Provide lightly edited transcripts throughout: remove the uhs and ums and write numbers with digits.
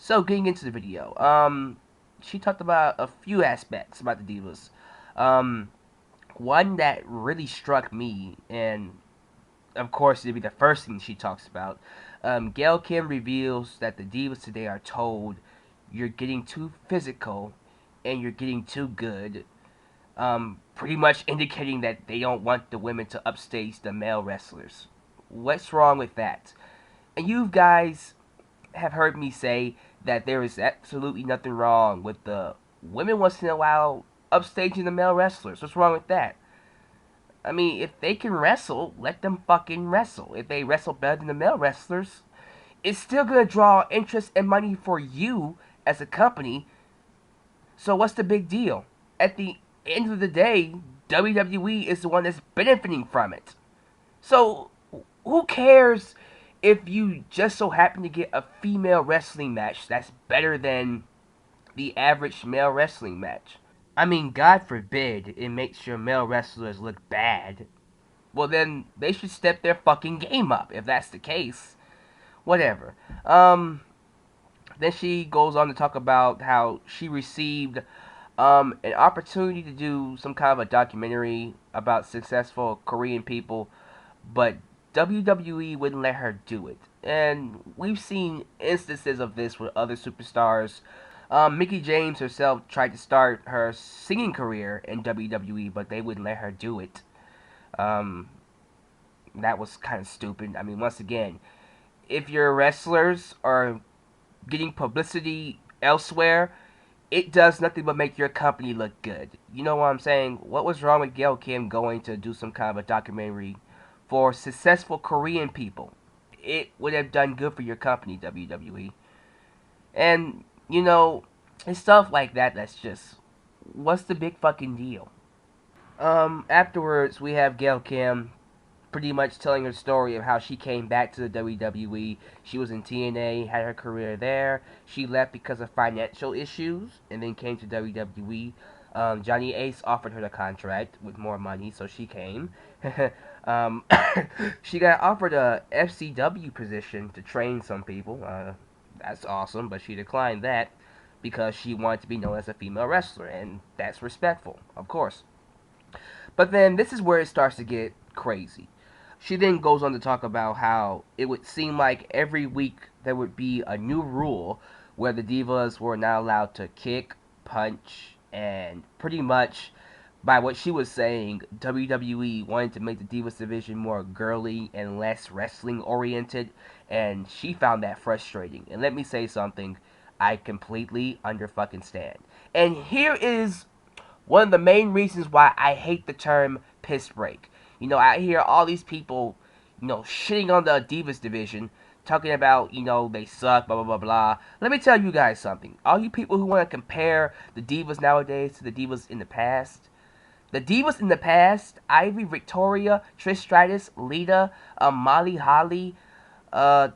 So, getting into the video, she talked about a few aspects about the Divas. Um, One that really struck me, and of course, it'd be the first thing she talks about. Gail Kim reveals that the Divas today are told you're getting too physical and you're getting too good. Pretty much indicating that they don't want the women to upstage the male wrestlers. What's wrong with that? And you guys have heard me say that there is absolutely nothing wrong with the women once in a while upstaging the male wrestlers. What's wrong with that? I mean, if they can wrestle, let them fucking wrestle. If they wrestle better than the male wrestlers, it's still gonna draw interest and money for you as a company. So what's the big deal? At the end of the day, WWE is the one that's benefiting from it. So who cares if you just so happen to get a female wrestling match that's better than the average male wrestling match? I mean, God forbid it makes your male wrestlers look bad. Well, then they should step their fucking game up if that's the case. Whatever. Then she goes on to talk about how she received an opportunity to do some kind of a documentary about successful Korean people, but WWE wouldn't let her do it. And we've seen instances of this with other superstars. Mickie James herself tried to start her singing career in WWE, but they wouldn't let her do it. Um, that was kind of stupid. I mean, once again, if your wrestlers are getting publicity elsewhere, it does nothing but make your company look good. You know what I'm saying? What was wrong with Gail Kim going to do some kind of a documentary for successful Korean people? It would have done good for your company, WWE. And, it's stuff like that that's just, what's the big fucking deal? Afterwards, we have Gail Kim pretty much telling her story of how she came back to the WWE. She was in TNA, had her career there. She left because of financial issues and then came to WWE. Johnny Ace offered her the contract with more money, so she came. um, she got offered a FCW position to train some people. That's awesome, but she declined that because she wanted to be known as a female wrestler, and that's respectful, of course. But then this is where it starts to get crazy. She then goes on to talk about how it would seem like every week there would be a new rule where the Divas were not allowed to kick, punch, and pretty much, by what she was saying, WWE wanted to make the Divas division more girly and less wrestling oriented, and she found that frustrating. And let me say something, I completely under fucking stand. And here is one of the main reasons why I hate the term piss break. I hear all these people, shitting on the Divas division, talking about, they suck, blah, blah, blah, blah. Let me tell you guys something. All you people who want to compare the Divas nowadays to the Divas in the Divas in the past, Ivy, Victoria, Trish Stratus, Lita, Molly Holly,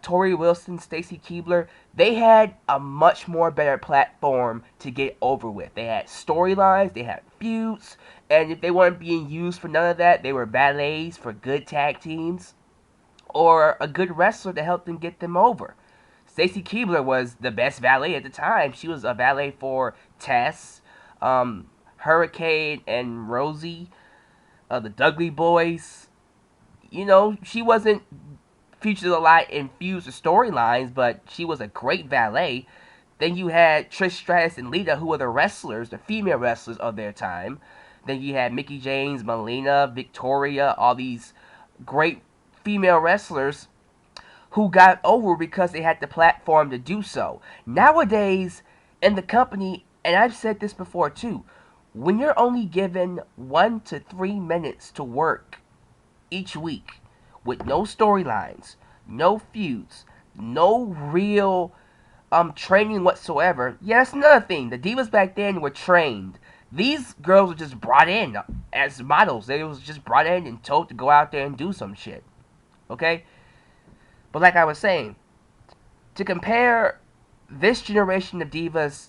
Tori Wilson, Stacy Keibler, they had a much more better platform to get over with. They had storylines, they had feuds, and if they weren't being used for none of that, they were valets for good tag teams or a good wrestler to help them get them over. Stacy Keibler was the best valet at the time. She was a valet for Tess, Hurricane, and Rosie, the Dudley Boys. She wasn't featured a lot in feuds or storylines, but she was a great valet. Then you had Trish Stratus and Lita, who were the wrestlers, the female wrestlers of their time. Then you had Mickie James, Melina, Victoria, all these great female wrestlers who got over because they had the platform to do so. Nowadays, in the company, and I've said this before too, when you're only given 1 to 3 minutes to work each week, with no storylines, no feuds, no real training whatsoever. Yeah, that's another thing. The Divas back then were trained. These girls were just brought in as models. They was just brought in and told to go out there and do some shit. Okay? But like I was saying, to compare this generation of Divas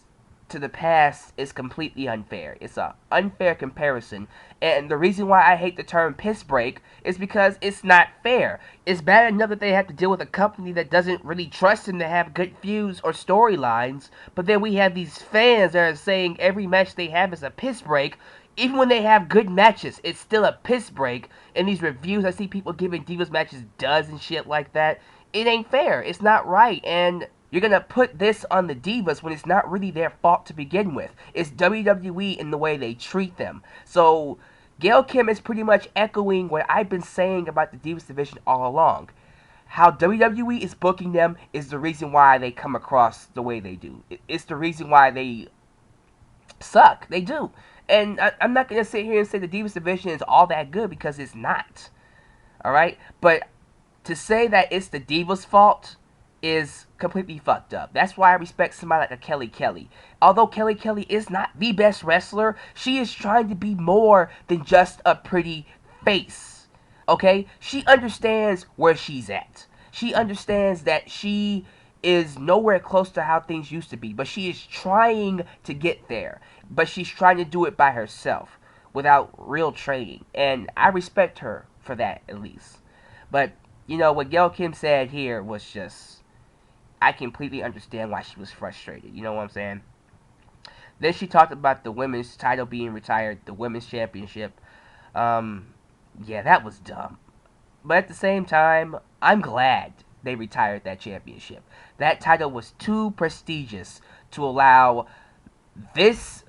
to the past is completely unfair. It's an unfair comparison. And the reason why I hate the term piss break is because it's not fair. It's bad enough that they have to deal with a company that doesn't really trust them to have good feuds or storylines, but then we have these fans that are saying every match they have is a piss break. Even when they have good matches, it's still a piss break. In these reviews, I see people giving Divas matches duds and shit like that. It ain't fair. It's not right. And you're going to put this on the Divas when it's not really their fault to begin with. It's WWE in the way they treat them. So, Gail Kim is pretty much echoing what I've been saying about the Divas division all along. How WWE is booking them is the reason why they come across the way they do. It's the reason why they suck. They do. And I'm not going to sit here and say the Divas division is all that good because it's not. Alright? But to say that it's the Divas' fault is completely fucked up. That's why I respect somebody like a Kelly Kelly. Although Kelly Kelly is not the best wrestler, she is trying to be more than just a pretty face. Okay? She understands where she's at. She understands that she is nowhere close to how things used to be, but she is trying to get there. But she's trying to do it by herself without real training, and I respect her for that at least. But you know what Gail Kim said here was just, I completely understand why she was frustrated. You know what I'm saying? Then she talked about the women's title being retired, the women's championship. Yeah, that was dumb. But at the same time, I'm glad they retired that championship. That title was too prestigious to allow this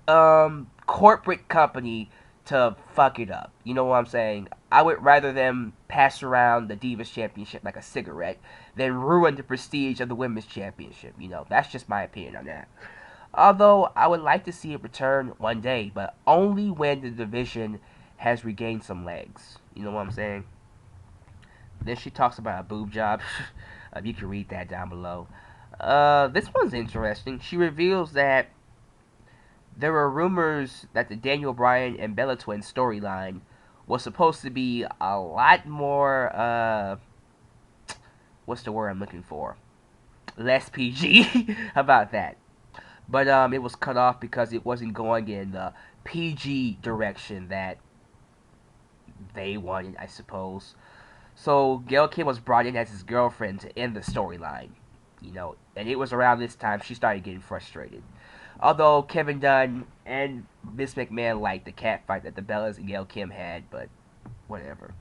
corporate company to fuck it up. You know what I'm saying? I would rather them pass around the Divas Championship like a cigarette than ruin the prestige of the Women's Championship. You know, that's just my opinion on that. Although, I would like to see it return one day, but only when the division has regained some legs. You know what I'm saying? Then she talks about a boob job. You can read that down below. This one's interesting. She reveals that there were rumors that the Daniel Bryan and Bella Twins storyline was supposed to be a lot more, what's the word I'm looking for? Less PG. How about that? But it was cut off because it wasn't going in the PG direction that they wanted, I suppose. So Gail Kim was brought in as his girlfriend to end the storyline. You know, and it was around this time she started getting frustrated. Although Kevin Dunn and Vince McMahon liked the catfight that the Bellas and Gail Kim had, but whatever.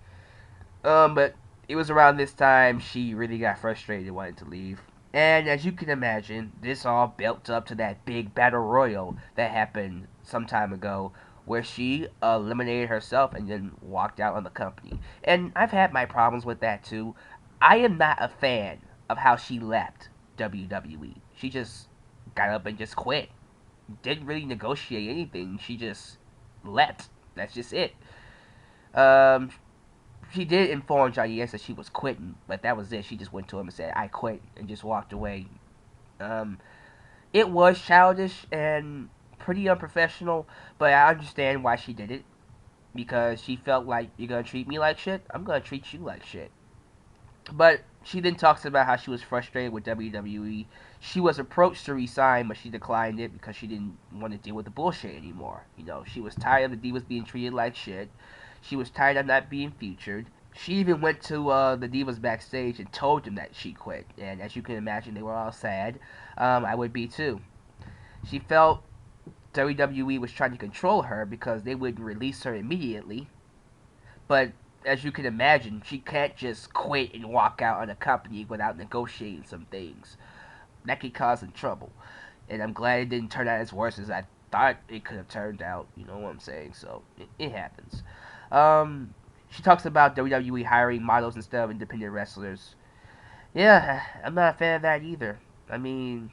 But it was around this time she really got frustrated and wanted to leave. And as you can imagine, this all built up to that big battle royal that happened some time ago, where she eliminated herself and then walked out on the company. And I've had my problems with that too. I am not a fan of how she left WWE. She just got up and just quit. Didn't really negotiate anything. She just left. That's just it. She did inform Johnny S that she was quitting, but that was it. She just went to him and said, "I quit," and just walked away. It was childish and pretty unprofessional, but I understand why she did it. Because she felt like, you're going to treat me like shit, I'm going to treat you like shit. But she then talks about how she was frustrated with WWE. She was approached to resign, but she declined it because she didn't want to deal with the bullshit anymore. You know, she was tired of the Divas being treated like shit. She was tired of not being featured. She even went to the Divas backstage and told them that she quit. And as you can imagine, they were all sad. I would be too. She felt WWE was trying to control her because they wouldn't release her immediately. But as you can imagine, she can't just quit and walk out on a company without negotiating some things. That could cause some trouble. And I'm glad it didn't turn out as worse as I thought it could have turned out. You know what I'm saying? So, it happens. She talks about WWE hiring models instead of independent wrestlers. Yeah, I'm not a fan of that either. I mean,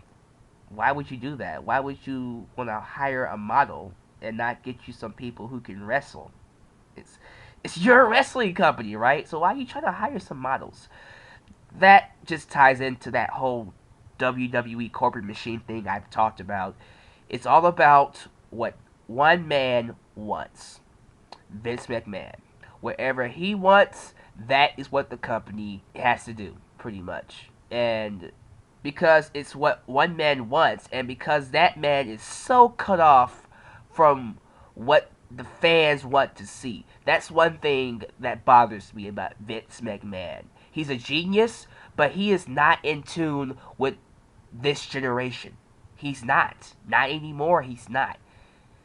why would you do that? Why would you want to hire a model and not get you some people who can wrestle? It's your wrestling company, right? So why are you trying to hire some models? That just ties into that whole WWE corporate machine thing I've talked about. It's all about what one man wants. Vince McMahon. Whatever he wants, that is what the company has to do, pretty much. And because it's what one man wants, and because that man is so cut off from what the fans want to see. That's one thing that bothers me about Vince McMahon. He's a genius, but he is not in tune with this generation. He's not. Not anymore, he's not.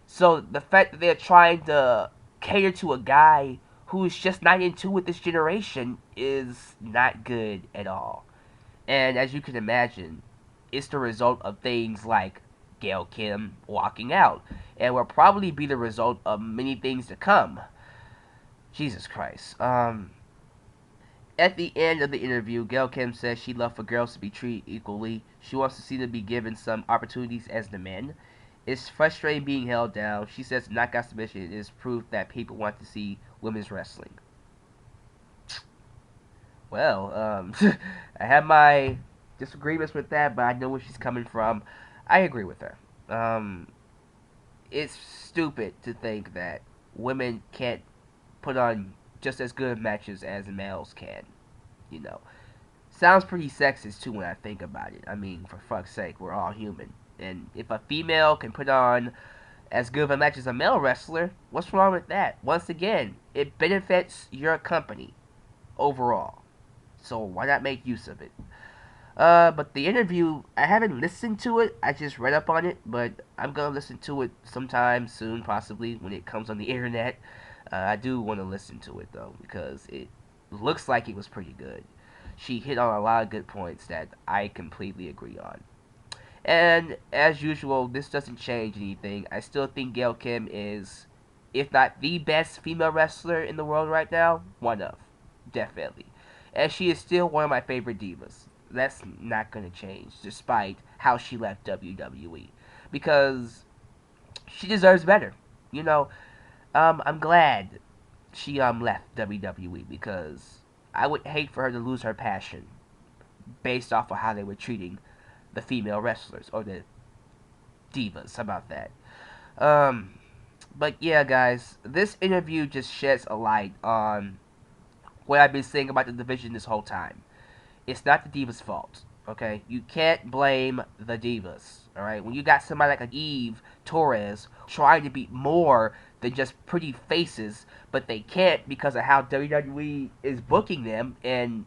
So the fact that they're trying to cater to a guy who's just not in tune with this generation is not good at all. And as you can imagine, it's the result of things like Gail Kim walking out, and will probably be the result of many things to come. Jesus Christ. At the end of the interview, Gail Kim says she'd love for girls to be treated equally. She wants to see them be given some opportunities as the men. It's frustrating being held down. She says knockout submission is proof that people want to see women's wrestling. Well, I have my disagreements with that, but I know where she's coming from. I agree with her. It's stupid to think that women can't put on just as good matches as males can. You know, sounds pretty sexist too when I think about it. I mean, for fuck's sake, we're all human. And if a female can put on as good of a match as a male wrestler, what's wrong with that? Once again, it benefits your company overall. So why not make use of it? But the interview, I haven't listened to it. I just read up on it, but I'm gonna listen to it sometime soon, possibly when it comes on the internet. I do want to listen to it though because it looks like it was pretty good. She hit on a lot of good points that I completely agree on. And as usual, this doesn't change anything. I still think Gail Kim is, if not the best female wrestler in the world right now, one of, definitely. And she is still one of my favorite divas. That's not going to change, despite how she left WWE. Because she deserves better. You know, I'm glad she left WWE because I would hate for her to lose her passion based off of how they were treating the female wrestlers or the divas. How about that? Um, but yeah, guys, this interview just sheds a light on what I've been saying about the division this whole time. It's not the divas' fault. Okay, you can't blame the divas. All right, when you got somebody like a Eve Torres trying to be more than just pretty faces, but they can't because of how WWE is booking them and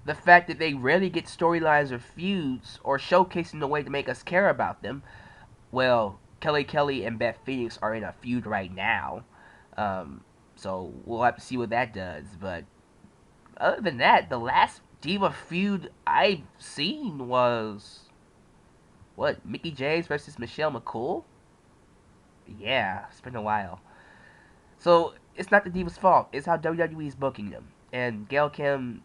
the fact that they rarely get storylines or feuds or showcasing the way to make us care about them. Well, Kelly and Beth Phoenix are in a feud right now, so we'll have to see what that does. But other than that, the last Diva feud I've seen was what, Mickie James versus Michelle McCool? Yeah, it's been a while. So it's not the Diva's fault. It's how WWE is booking them. And Gail Kim,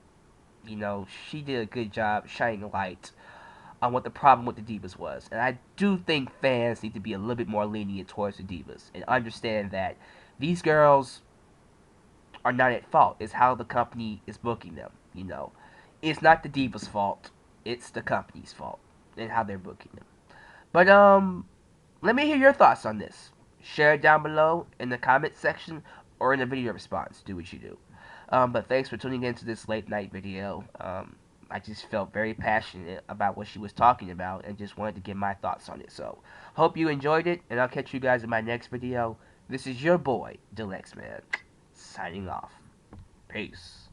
she did a good job shining a light on what the problem with the Divas was. And I do think fans need to be a little bit more lenient towards the Divas and understand that these girls are not at fault. It's how the company is booking them. It's not the Divas' fault. It's the company's fault and how they're booking them. But let me hear your thoughts on this. Share it down below in the comment section or in the video response. Do what you do. But thanks for tuning in to this late night video. I just felt very passionate about what she was talking about and just wanted to give my thoughts on it. So, hope you enjoyed it, and I'll catch you guys in my next video. This is your boy, Deluxe Man, signing off. Peace.